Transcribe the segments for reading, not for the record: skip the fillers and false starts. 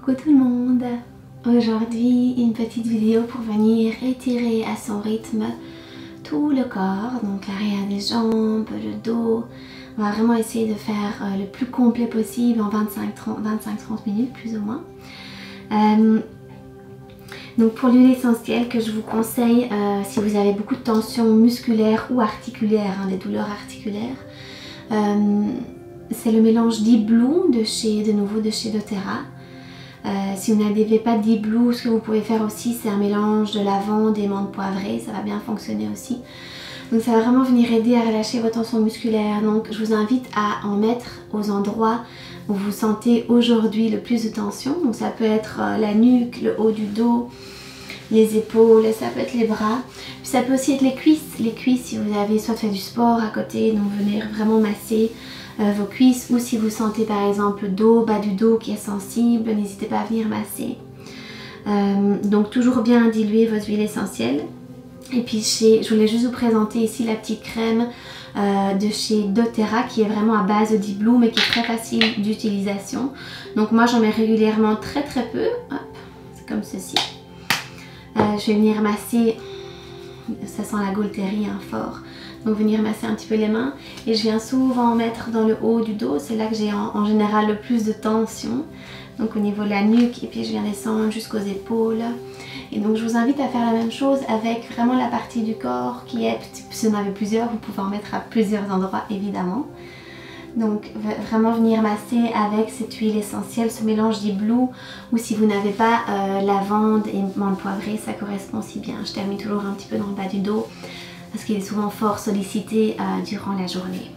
Coucou tout le monde. Aujourd'hui une petite vidéo pour venir étirer à son rythme tout le corps, donc l'arrière des jambes, le dos. On va vraiment essayer de faire le plus complet possible en 25-30 minutes plus ou moins. Donc pour l'huile essentielle que je vous conseille si vous avez beaucoup de tension musculaire ou articulaire, des douleurs articulaires, c'est le mélange Deep Blue de chez doTERRA. Si vous n'avez pas de Deep Blue, ce que vous pouvez faire aussi, c'est un mélange de lavande et menthe poivrée, ça va bien fonctionner aussi. Donc ça va vraiment venir aider à relâcher vos tensions musculaires. Donc je vous invite à en mettre aux endroits où vous sentez aujourd'hui le plus de tension. Donc ça peut être la nuque, le haut du dos, les épaules, ça peut être les bras. Puis ça peut aussi être les cuisses. Les cuisses si vous avez soit fait du sport à côté, donc venir vraiment masser vos cuisses, ou si vous sentez par exemple le dos, bas du dos qui est sensible, n'hésitez pas à venir masser. Donc toujours bien diluer vos huiles essentielles. Et puis je voulais juste vous présenter ici la petite crème de chez doTERRA qui est vraiment à base de Deep Blue mais qui est très facile d'utilisation. Donc moi j'en mets régulièrement très peu. C'est comme ceci. Je vais venir masser, ça sent la Gaultérie fort. Donc venir masser un petit peu les mains et je viens souvent mettre dans le haut du dos, c'est là que j'ai en général le plus de tension. Donc au niveau de la nuque et puis je viens descendre jusqu'aux épaules. Et donc je vous invite à faire la même chose avec vraiment la partie du corps qui est, si vous en avez plusieurs, vous pouvez en mettre à plusieurs endroits évidemment. Donc vraiment venir masser avec cette huile essentielle, ce mélange Deep Blue, ou si vous n'avez pas lavande et menthe poivrée, ça correspond aussi bien. Je termine toujours un petit peu dans le bas du dos parce qu'il est souvent fort sollicité durant la journée.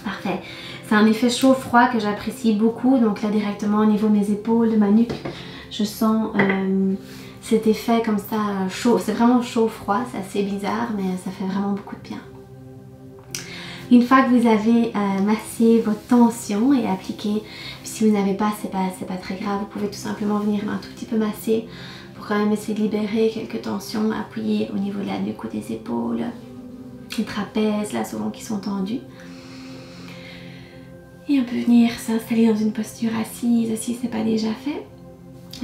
Parfait. C'est un effet chaud-froid que j'apprécie beaucoup. Donc là directement au niveau de mes épaules, de ma nuque, je sens cet effet comme ça chaud. C'est vraiment chaud-froid, c'est assez bizarre mais ça fait vraiment beaucoup de bien. Une fois que vous avez massé votre tension et appliqué, si vous n'avez pas, c'est pas très grave, vous pouvez tout simplement venir un tout petit peu masser pour quand même essayer de libérer quelques tensions, appuyer au niveau de la nuque ou des épaules, les trapèzes là souvent qui sont tendus. Et on peut venir s'installer dans une posture assise si ce n'est pas déjà fait.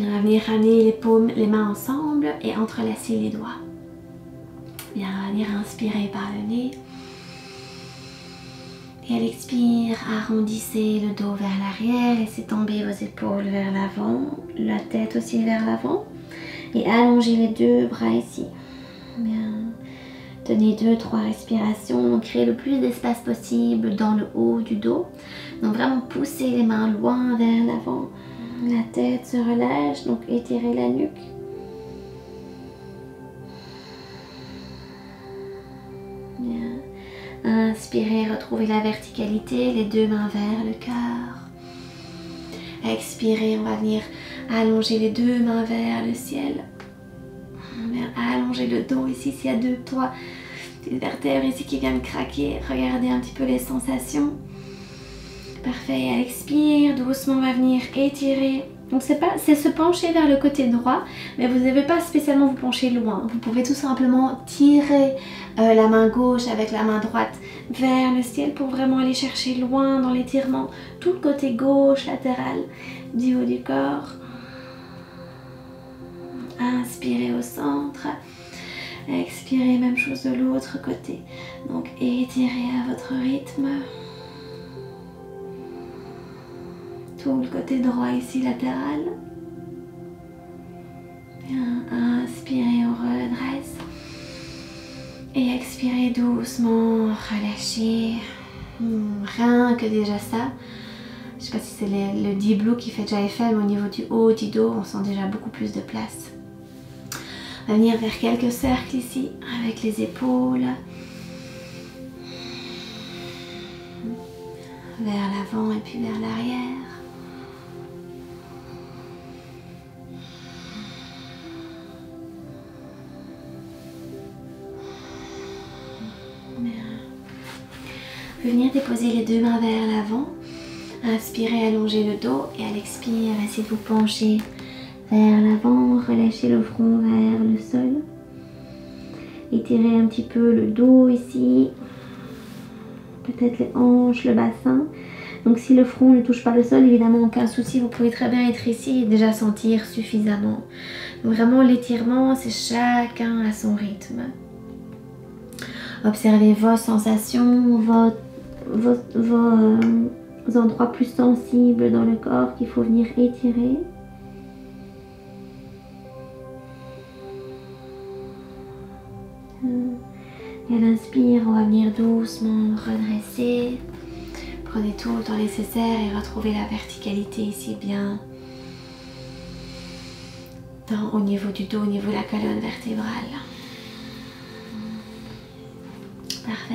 On va venir ramener les paumes, les mains ensemble et entrelacer les doigts. Bien, on va venir inspirer par le nez. Et à l'expire, arrondissez le dos vers l'arrière, laissez tomber vos épaules vers l'avant, la tête aussi vers l'avant. Et allongez les deux bras ici. Bien. Tenez 2-3 respirations, donc créez le plus d'espace possible dans le haut du dos. Donc vraiment poussez les mains loin vers l'avant. La tête se relâche, donc étirez la nuque. Bien. Inspirez, retrouvez la verticalité, les deux mains vers le cœur. Expirez, on va venir allonger les deux mains vers le ciel. Bien, allongez le dos ici, s'il y a 2-3 petites vertèbres ici qui viennent craquer. Regardez un petit peu les sensations. Parfait, à l'expire, doucement on va venir étirer. Donc c'est se pencher vers le côté droit, mais vous ne devez pas spécialement vous pencher loin. Vous pouvez tout simplement tirer la main gauche avec la main droite vers le ciel pour vraiment aller chercher loin dans l'étirement tout le côté gauche latéral du haut du corps. Inspirez au centre, expirez, même chose de l'autre côté. Donc étirez à votre rythme. Tout le côté droit ici latéral. Bien, inspirez, on redresse. Et expirez doucement, relâchez. Rien que déjà ça. Je ne sais pas si c'est le Deep Blue qui fait déjà effet, mais au niveau du haut du dos, on sent déjà beaucoup plus de place. On va venir vers quelques cercles ici, avec les épaules. Vers l'avant et puis vers l'arrière. Venir déposer les deux mains vers l'avant. Inspirez, allongez le dos et à l'expire, essayez de vous pencher vers l'avant, relâchez le front vers le sol. Étirez un petit peu le dos ici, peut-être les hanches, le bassin. Donc si le front ne touche pas le sol, évidemment aucun souci, vous pouvez très bien être ici et déjà sentir suffisamment. Donc vraiment l'étirement, c'est chacun à son rythme. Observez vos sensations, vos endroits plus sensibles dans le corps qu'il faut venir étirer. Et à l'inspire, on va venir doucement redresser. Prenez tout le temps nécessaire et retrouvez la verticalité ici bien au niveau du dos, au niveau de la colonne vertébrale. Parfait.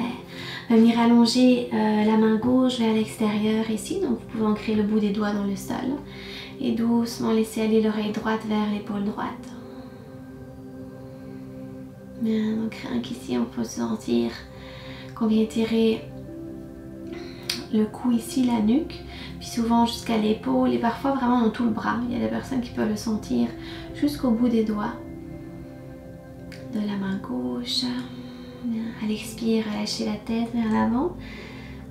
On va venir allonger la main gauche vers l'extérieur ici. Donc vous pouvez ancrer le bout des doigts dans le sol. Et doucement laisser aller l'oreille droite vers l'épaule droite. Bien, donc rien qu'ici on peut sentir qu'on vient étirer le cou ici, la nuque, puis souvent jusqu'à l'épaule et parfois vraiment dans tout le bras. Il y a des personnes qui peuvent le sentir jusqu'au bout des doigts de la main gauche. Bien. À l'expire, relâchez la tête vers l'avant,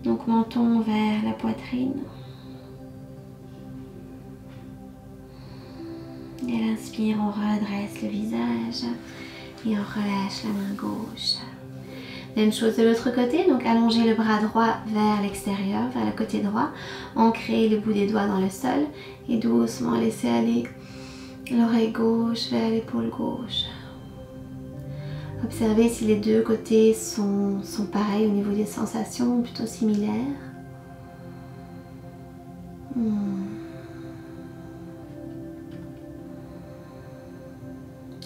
donc menton vers la poitrine. Et à l'inspire, on redresse le visage et on relâche la main gauche. Même chose de l'autre côté, donc allongez le bras droit vers l'extérieur, vers le côté droit, ancrez le bout des doigts dans le sol et doucement laissez aller l'oreille gauche vers l'épaule gauche. Observez si les deux côtés sont pareils au niveau des sensations, plutôt similaires.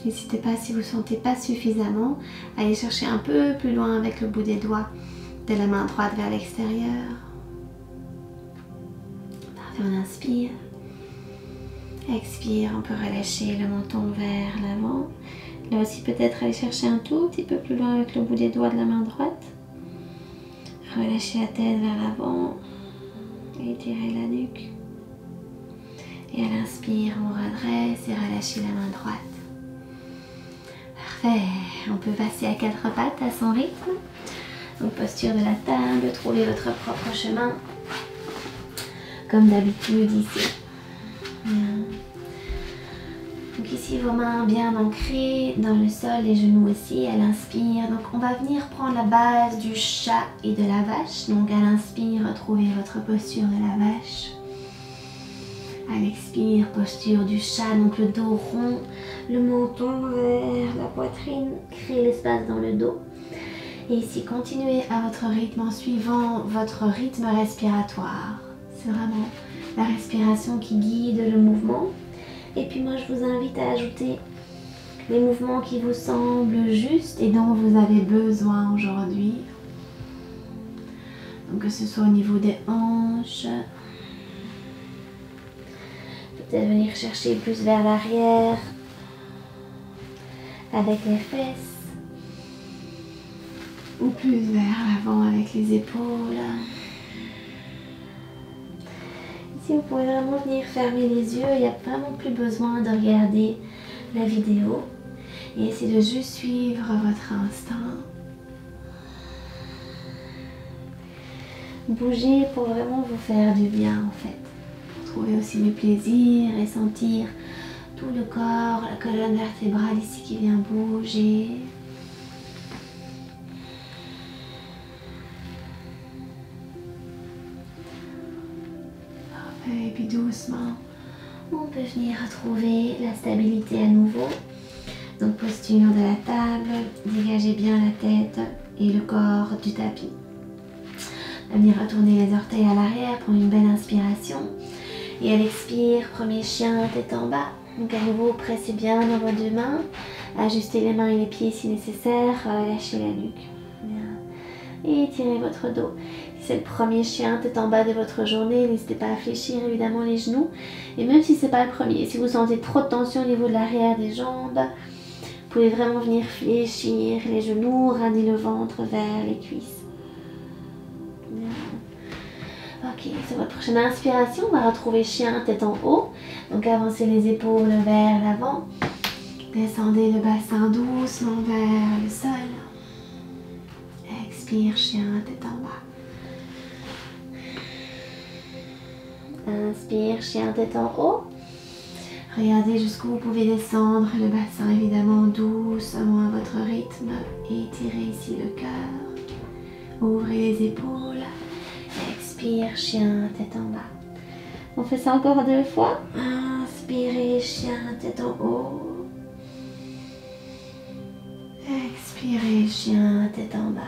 N'hésitez pas, si vous ne sentez pas suffisamment, à aller chercher un peu plus loin avec le bout des doigts de la main droite vers l'extérieur. Parfait, on inspire. Expire, on peut relâcher le menton vers l'avant. Là aussi peut-être aller chercher un tout petit peu plus loin avec le bout des doigts de la main droite. Relâchez la tête vers l'avant. Étirez la nuque. Et à l'inspire, on redresse et relâchez la main droite. On peut passer à quatre pattes à son rythme. Donc posture de la table, trouvez votre propre chemin. Comme d'habitude ici. Bien. Donc ici vos mains bien ancrées dans le sol, les genoux aussi à l'inspire. Donc on va venir prendre la base du chat et de la vache. Donc à l'inspire, retrouvez votre posture de la vache. À l'expire, posture du chat, donc le dos rond, le menton vers la poitrine, créez l'espace dans le dos. Et ici, continuez à votre rythme en suivant votre rythme respiratoire. C'est vraiment la respiration qui guide le mouvement. Et puis moi, je vous invite à ajouter les mouvements qui vous semblent justes et dont vous avez besoin aujourd'hui. Donc que ce soit au niveau des hanches, peut-être venir chercher plus vers l'arrière avec les fesses ou plus vers l'avant avec les épaules. Ici vous pouvez vraiment venir fermer les yeux, il n'y a vraiment plus besoin de regarder la vidéo et essayez de juste suivre votre instinct. Bougez pour vraiment vous faire du bien en fait. Trouver aussi du plaisir et sentir tout le corps, la colonne vertébrale ici qui vient bouger. Et puis doucement, on peut venir retrouver la stabilité à nouveau. Donc posture de la table, dégagez bien la tête et le corps du tapis. On va venir retourner les orteils à l'arrière, prendre une belle inspiration. Et à l'expire, premier chien, tête en bas. Donc à nouveau, pressez bien dans vos deux mains. Ajustez les mains et les pieds si nécessaire. Relâchez la nuque. Bien. Et étirez votre dos. Si c'est le premier chien, tête en bas de votre journée, n'hésitez pas à fléchir évidemment les genoux. Et même si ce n'est pas le premier, si vous sentez trop de tension au niveau de l'arrière des jambes, vous pouvez vraiment venir fléchir les genoux, ramener le ventre vers les cuisses. Bien. Ok, sur votre prochaine inspiration, on va retrouver chien tête en haut. Donc avancez les épaules vers l'avant. Descendez le bassin doucement vers le sol. Expire, chien tête en bas. Inspire, chien tête en haut. Regardez jusqu'où vous pouvez descendre le bassin évidemment doucement à votre rythme. Étirez ici le cœur. Ouvrez les épaules. Expire, chien tête en bas. On fait ça encore 2 fois. Inspirez, chien tête en haut. Expirez, chien tête en bas.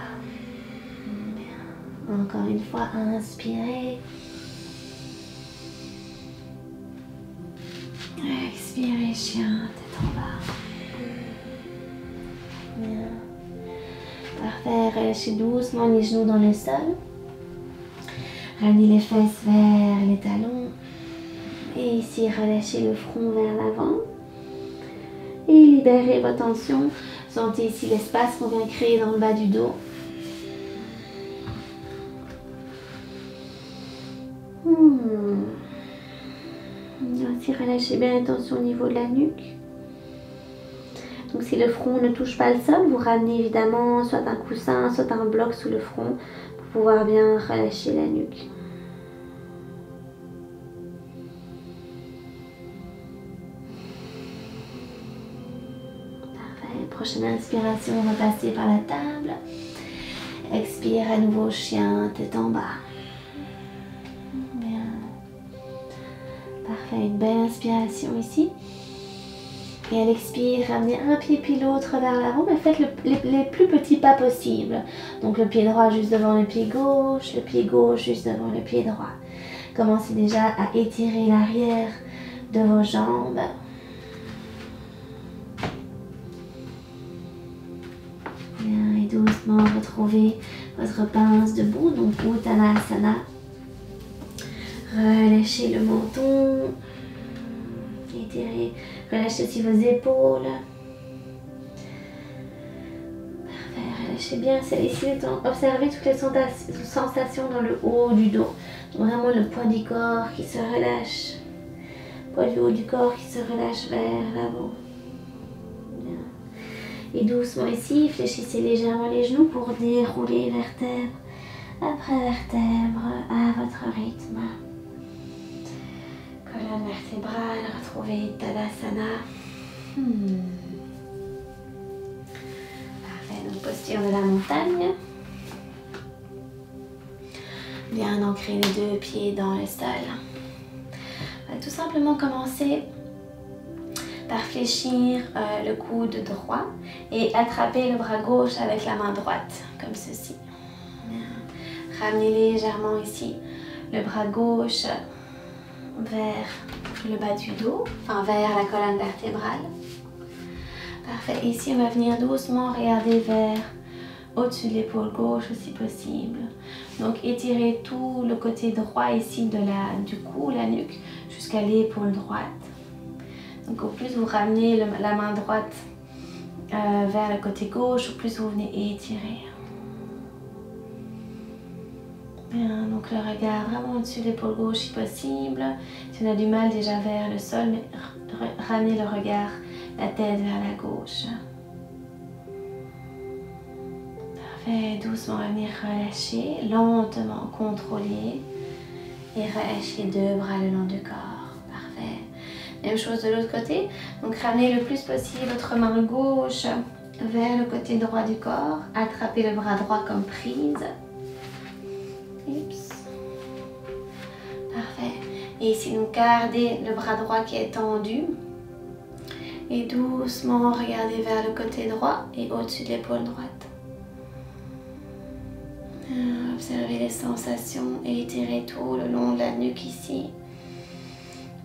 Bien. Encore une fois, inspirez. Expirez, chien, tête en bas. Bien. Parfait, relâchez doucement les genoux dans le sol. Ramenez les fesses vers les talons. Et ici, relâchez le front vers l'avant. Et libérez vos tensions. Sentez ici l'espace qu'on vient créer dans le bas du dos. Ainsi, relâchez bien la tension au niveau de la nuque. Donc si le front ne touche pas le sol, vous ramenez évidemment soit un coussin, soit un bloc sous le front pour pouvoir bien relâcher la nuque. Parfait. Prochaine inspiration, on va passer par la table. Expire à nouveau, chien, tête en bas. Parfait, une belle inspiration ici. Et à l'expire, ramenez un pied puis l'autre vers l'avant, mais faites les plus petits pas possibles. Donc le pied droit juste devant le pied gauche juste devant le pied droit. Commencez déjà à étirer l'arrière de vos jambes. Bien, et doucement retrouvez votre pince debout, donc Uttanasana. Relâchez le menton, étirez, relâchez aussi vos épaules. Parfait, relâchez bien ici, observez toutes les sensations dans le haut du dos. Donc vraiment le poids du corps qui se relâche, le poids du haut du corps qui se relâche vers l'avant. Et doucement ici, fléchissez légèrement les genoux pour dérouler vertèbre après vertèbre à votre rythme. Colonne vertébrale, retrouvez Tadasana. Parfait, donc posture de la montagne. Bien ancrer les 2 pieds dans le sol. On va tout simplement commencer par fléchir le coude droit et attraper le bras gauche avec la main droite, comme ceci. Bien. Ramenez légèrement ici le bras gauche vers le bas du dos, enfin vers la colonne vertébrale. Parfait. Ici, on va venir doucement regarder vers au-dessus de l'épaule gauche si possible. Donc, étirez tout le côté droit ici du cou, la nuque, jusqu'à l'épaule droite. Donc, au plus vous ramenez la main droite vers le côté gauche, au plus vous venez étirer. Bien, donc le regard vraiment au-dessus de l'épaule gauche si possible. Si on a du mal déjà vers le sol, mais ramenez le regard, la tête vers la gauche. Parfait, doucement on va venir relâcher, lentement contrôler et relâcher 2 bras le long du corps. Parfait. Même chose de l'autre côté, donc ramenez le plus possible votre main gauche vers le côté droit du corps, attrapez le bras droit comme prise. Oups. Parfait. Et ici, donc gardez le bras droit qui est tendu. Et doucement, regardez vers le côté droit et au-dessus de l'épaule droite. Observez les sensations et étirez tout le long de la nuque ici.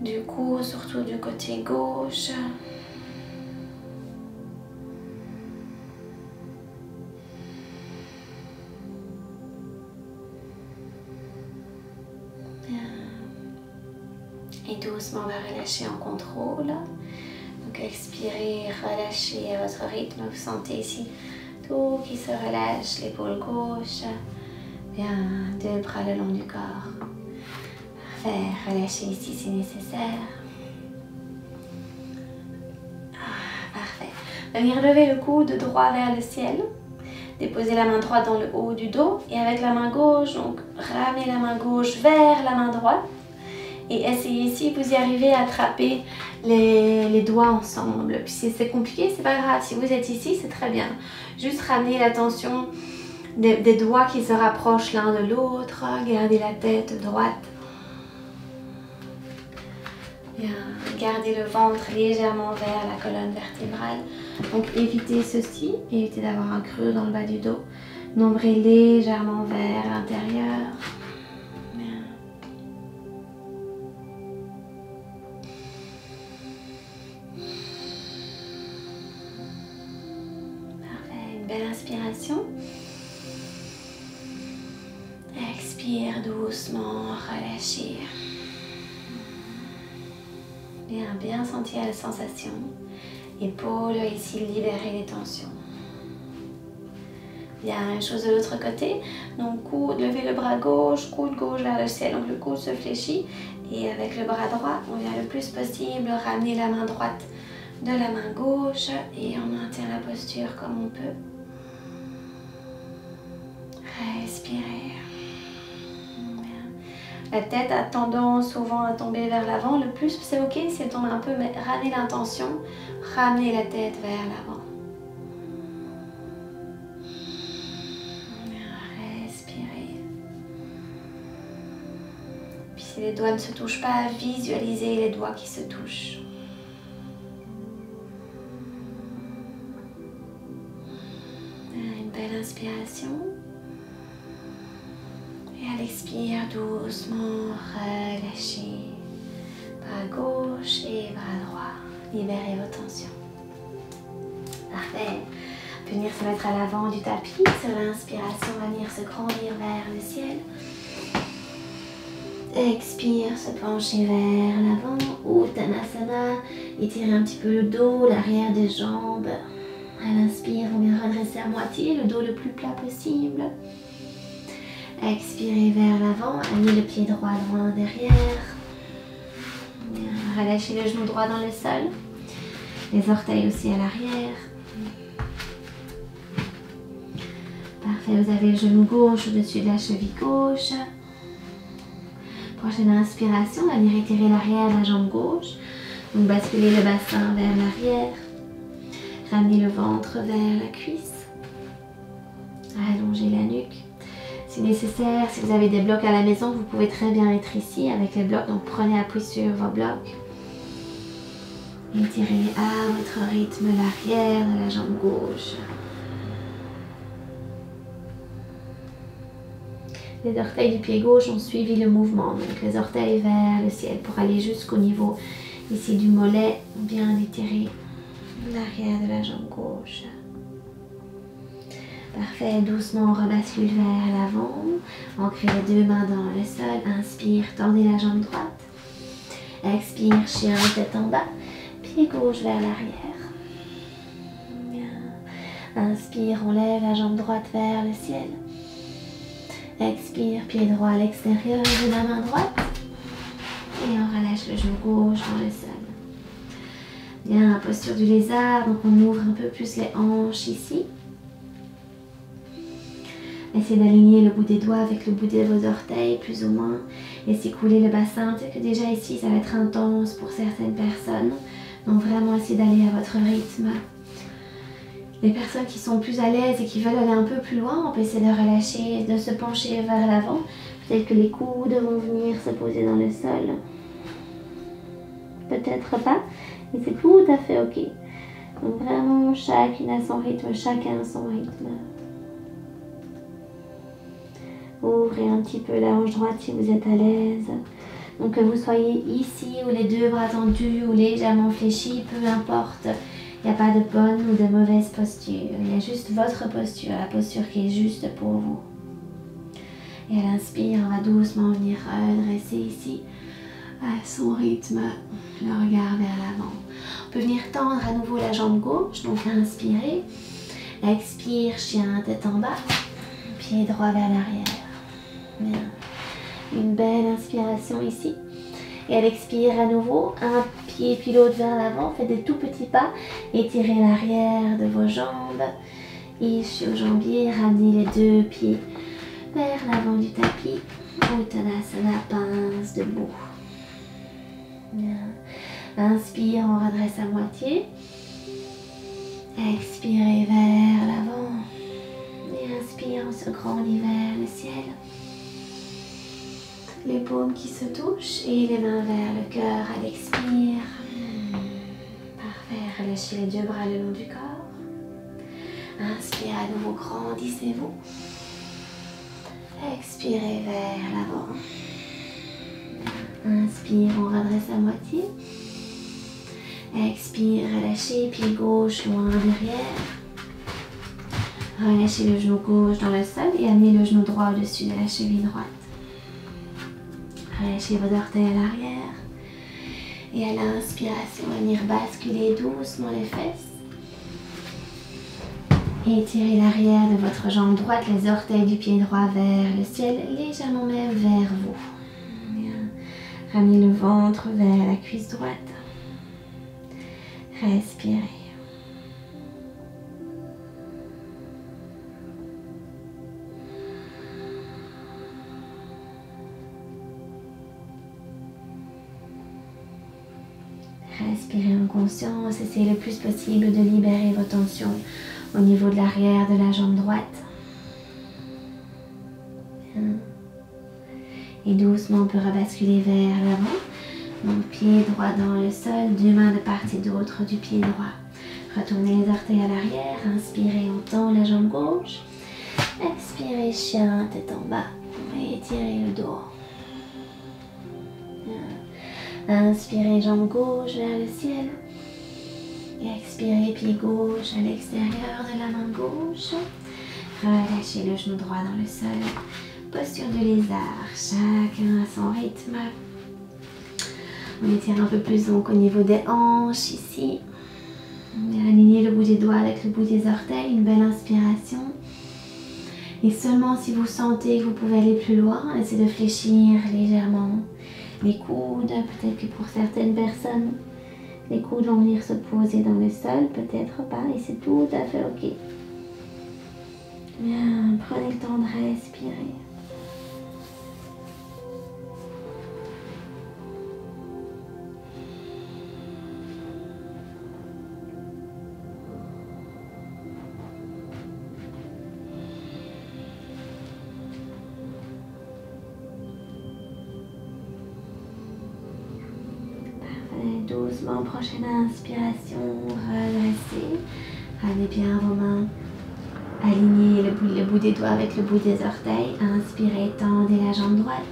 Du cou, surtout du côté gauche. Et doucement, on va relâcher en contrôle. Donc expirez, relâchez à votre rythme. Vous sentez ici tout qui se relâche, l'épaule gauche. Bien, 2 bras le long du corps. Parfait, relâchez ici si nécessaire. Parfait. Venir lever le coude droit vers le ciel. Déposez la main droite dans le haut du dos. Et avec la main gauche, donc ramenez la main gauche vers la main droite. Et essayez, si vous y arrivez, à attraper les doigts ensemble. Puis si c'est compliqué, c'est pas grave. Si vous êtes ici, c'est très bien. Juste ramener l'attention des doigts qui se rapprochent l'un de l'autre. Gardez la tête droite. Bien. Gardez le ventre légèrement vers la colonne vertébrale. Donc évitez ceci. Évitez d'avoir un creux dans le bas du dos. Nombril légèrement vers l'intérieur. Belle inspiration. Expire doucement, relâchez. Bien sentir la sensation. Épaules ici, libérer les tensions. Bien, même chose de l'autre côté. Donc, coude, levez le bras gauche, coude gauche vers le ciel. Donc, le coude se fléchit. Et avec le bras droit, on vient le plus possible ramener la main droite de la main gauche. Et on maintient la posture comme on peut. Respirez. La tête a tendance souvent à tomber vers l'avant. Le plus c'est ok si elle tombe un peu, mais ramenez l'intention, ramenez la tête vers l'avant. Respirez. Puis si les doigts ne se touchent pas, visualisez les doigts qui se touchent. Une belle inspiration. Et à l'expire, doucement, relâchez. Bras gauche et bras droit. Libérez vos tensions. Parfait. Venir se mettre à l'avant du tapis. Sur l'inspiration, venir se grandir vers le ciel. Expire, se pencher vers l'avant. Uttanasana. Étirez un petit peu le dos, l'arrière des jambes. À l'inspire, on vient redresser à moitié, le dos le plus plat possible. Expirez vers l'avant, amenez le pied droit loin derrière. Relâchez le genou droit dans le sol. Les orteils aussi à l'arrière. Parfait, vous avez le genou gauche au-dessus de la cheville gauche. Prochaine inspiration, venir étirer l'arrière de la jambe gauche. Donc basculez le bassin vers l'arrière. Ramenez le ventre vers la cuisse. Allongez la nuque. Si nécessaire, si vous avez des blocs à la maison, vous pouvez très bien être ici avec les blocs. Donc prenez appui sur vos blocs. Étirez à votre rythme l'arrière de la jambe gauche. Les orteils du pied gauche ont suivi le mouvement. Donc les orteils vers le ciel pour aller jusqu'au niveau ici du mollet. Bien étirer l'arrière de la jambe gauche. Parfait, doucement on rebascule vers l'avant. Ancrez les deux mains dans le sol. Inspire, tendez la jambe droite. Expire, chien tête en bas. Pied gauche vers l'arrière. Inspire, on lève la jambe droite vers le ciel. Expire, pied droit à l'extérieur de la main droite. Et on relâche le genou gauche dans le sol. Bien, posture du lézard, donc on ouvre un peu plus les hanches ici. Essayez d'aligner le bout des doigts avec le bout de vos orteils, plus ou moins. Laissez couler le bassin. Peut-être que déjà ici, ça va être intense pour certaines personnes. Donc vraiment, essayez d'aller à votre rythme. Les personnes qui sont plus à l'aise et qui veulent aller un peu plus loin, on peut essayer de relâcher, de se pencher vers l'avant. Peut-être que les coudes vont venir se poser dans le sol. Peut-être pas. Et c'est tout à fait ok. Donc vraiment, chacune à son rythme, chacun à son rythme. Ouvrez un petit peu la hanche droite si vous êtes à l'aise. Donc que vous soyez ici ou les deux bras tendus ou légèrement fléchis, peu importe. Il n'y a pas de bonne ou de mauvaise posture. Il y a juste votre posture, la posture qui est juste pour vous. Et à l'inspire, on va doucement venir redresser ici à son rythme, le regard vers l'avant. On peut venir tendre à nouveau la jambe gauche, donc inspirez. Expire, chien, tête en bas, pied droit vers l'arrière. Bien. Une belle inspiration ici. Et à l'expire à nouveau, un pied puis l'autre vers l'avant. Faites des tout petits pas. Étirez l'arrière de vos jambes. Ischio jambier. Ramenez les deux pieds vers l'avant du tapis. Uttanasana, pince debout. Bien. Inspire, on redresse à moitié. Expirez vers l'avant. Et inspire, on se grandit vers le ciel. Les paumes qui se touchent et les mains vers le cœur à l'expire. Parfait, relâchez les deux bras le long du corps. Inspirez à nouveau, grandissez-vous. Expirez vers l'avant. Inspire, on redresse à moitié. Expire, relâchez, pied gauche loin derrière. Relâchez le genou gauche dans le sol et amenez le genou droit au-dessus de la cheville droite. Relâchez vos orteils à l'arrière. Et à l'inspiration, venir basculer doucement les fesses. Étirez l'arrière de votre jambe droite, les orteils du pied droit vers le ciel, légèrement même vers vous. Bien. Ramenez le ventre vers la cuisse droite. Respirez. Respirez en conscience, essayez le plus possible de libérer vos tensions au niveau de l'arrière de la jambe droite. Bien. Et doucement, on peut rebasculer vers l'avant. Donc, pied droit dans le sol, deux mains de part et d'autre du pied droit. Retournez les orteils à l'arrière, inspirez, on tend la jambe gauche. Expirez, chien, tête en bas. Et étirez le dos. Inspirez, jambe gauche vers le ciel. Et expirez, pied gauche à l'extérieur de la main gauche. Relâchez le genou droit dans le sol. Posture de lézard, chacun à son rythme. On étire un peu plus donc au niveau des hanches ici. Alignez le bout des doigts avec le bout des orteils, une belle inspiration. Et seulement si vous sentez que vous pouvez aller plus loin, essayez de fléchir légèrement les coudes. Peut-être que pour certaines personnes, les coudes vont venir se poser dans le sol, peut-être pas, et c'est tout à fait ok. Bien, prenez le temps de respirer. Doucement, prochaine inspiration, redressez. Ramenez bien vos mains. Alignez le bout des doigts avec le bout des orteils. Inspirez, tendez la jambe droite.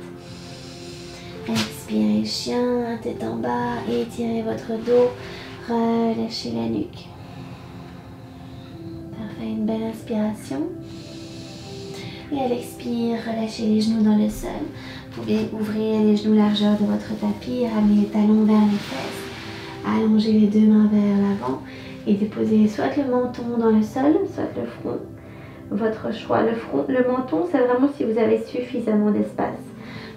Expirez, chien, tête en bas. Étirez votre dos. Relâchez la nuque. Parfait, une belle inspiration. Et à l'expire, relâchez les genoux dans le sol. Vous pouvez ouvrir les genoux largeur de votre tapis, ramener les talons vers les fesses, allongez les deux mains vers l'avant et déposez soit le menton dans le sol, soit le front. Votre choix. Le menton, c'est vraiment si vous avez suffisamment d'espace.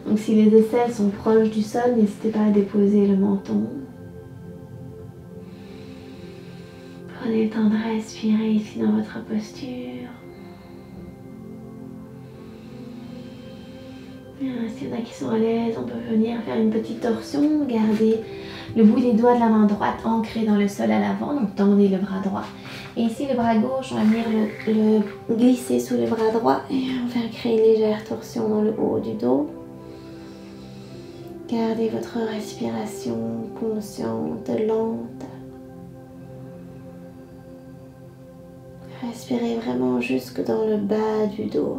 Donc si les aisselles sont proches du sol, n'hésitez pas à déposer le menton. Prenez le temps de respirer ici dans votre posture. S'il y en a qui sont à l'aise, on peut venir faire une petite torsion. Gardez le bout des doigts de la main droite ancré dans le sol à l'avant. Donc tendez le bras droit. Et ici le bras gauche, on va venir le glisser sous le bras droit. Et on va créer une légère torsion dans le haut du dos. Gardez votre respiration consciente, lente. Respirez vraiment jusque dans le bas du dos.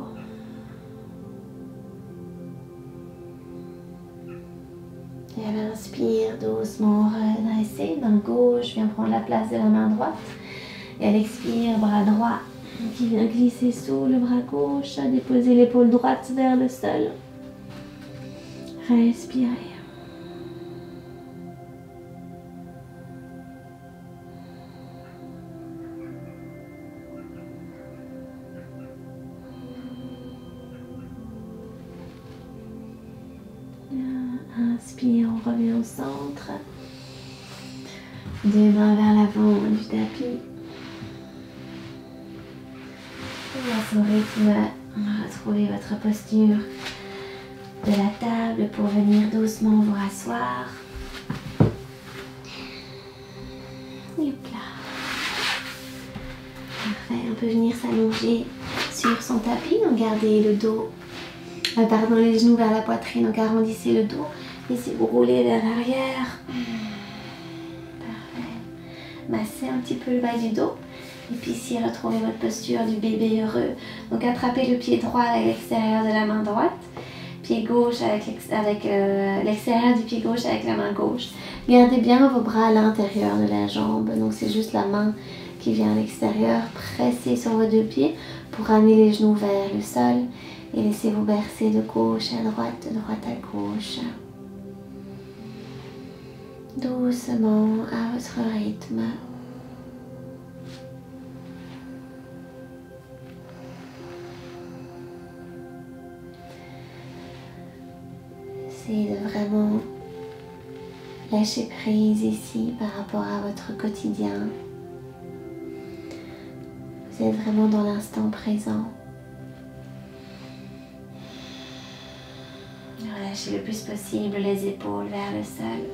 Et à l'inspire, doucement redressez. Main gauche vient prendre la place de la main droite. Et à l'expire, bras droit qui vient glisser sous le bras gauche. Déposez l'épaule droite vers le sol. Respirez. Inspire, on revient au centre. Deux mains vers l'avant du tapis. Et à ce rythme, retrouvez votre posture de la table pour venir doucement vous rasseoir. Et hop là. Parfait, on peut venir s'allonger sur son tapis, donc gardez le dos, pardon, les genoux vers la poitrine, donc arrondissez le dos, laissez-vous rouler vers l'arrière. Parfait. Massez un petit peu le bas du dos. Et puis ici, retrouvez votre posture du bébé heureux. Donc attrapez le pied droit avec l'extérieur de la main droite, pied gauche avec l'extérieur du pied gauche avec la main gauche. Gardez bien vos bras à l'intérieur de la jambe, donc c'est juste la main qui vient à l'extérieur. Pressez sur vos deux pieds pour ramener les genoux vers le sol et laissez-vous bercer de gauche à droite à gauche. Doucement, à votre rythme. Essayez de vraiment lâcher prise ici par rapport à votre quotidien. Vous êtes vraiment dans l'instant présent. Relâchez le plus possible les épaules vers le sol.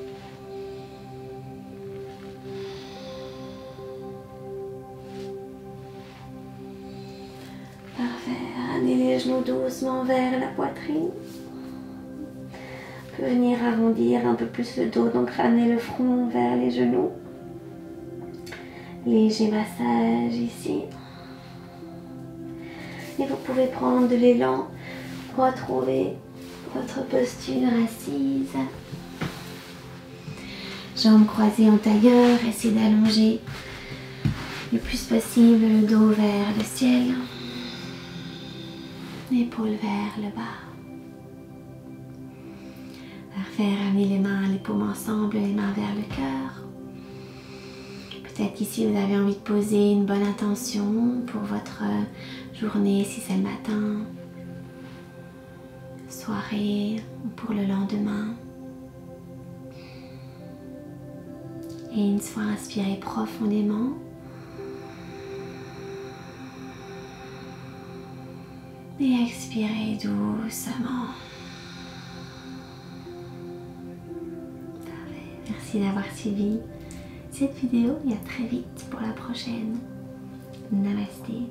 Parfait. Ramenez les genoux doucement vers la poitrine. Vous pouvez venir arrondir un peu plus le dos, donc ramenez le front vers les genoux. Léger massage ici. Et vous pouvez prendre de l'élan pour retrouver votre posture assise. Jambes croisées en tailleur, essayez d'allonger le plus possible le dos vers le ciel. Épaules vers le bas. Parfait, ramenez les mains, les paumes ensemble, les mains vers le cœur. Peut-être qu'ici vous avez envie de poser une bonne intention pour votre journée, si c'est le matin, soirée ou pour le lendemain. Et une fois inspiré profondément, et expirez doucement. Parfait. Merci d'avoir suivi cette vidéo et à très vite pour la prochaine. Namasté.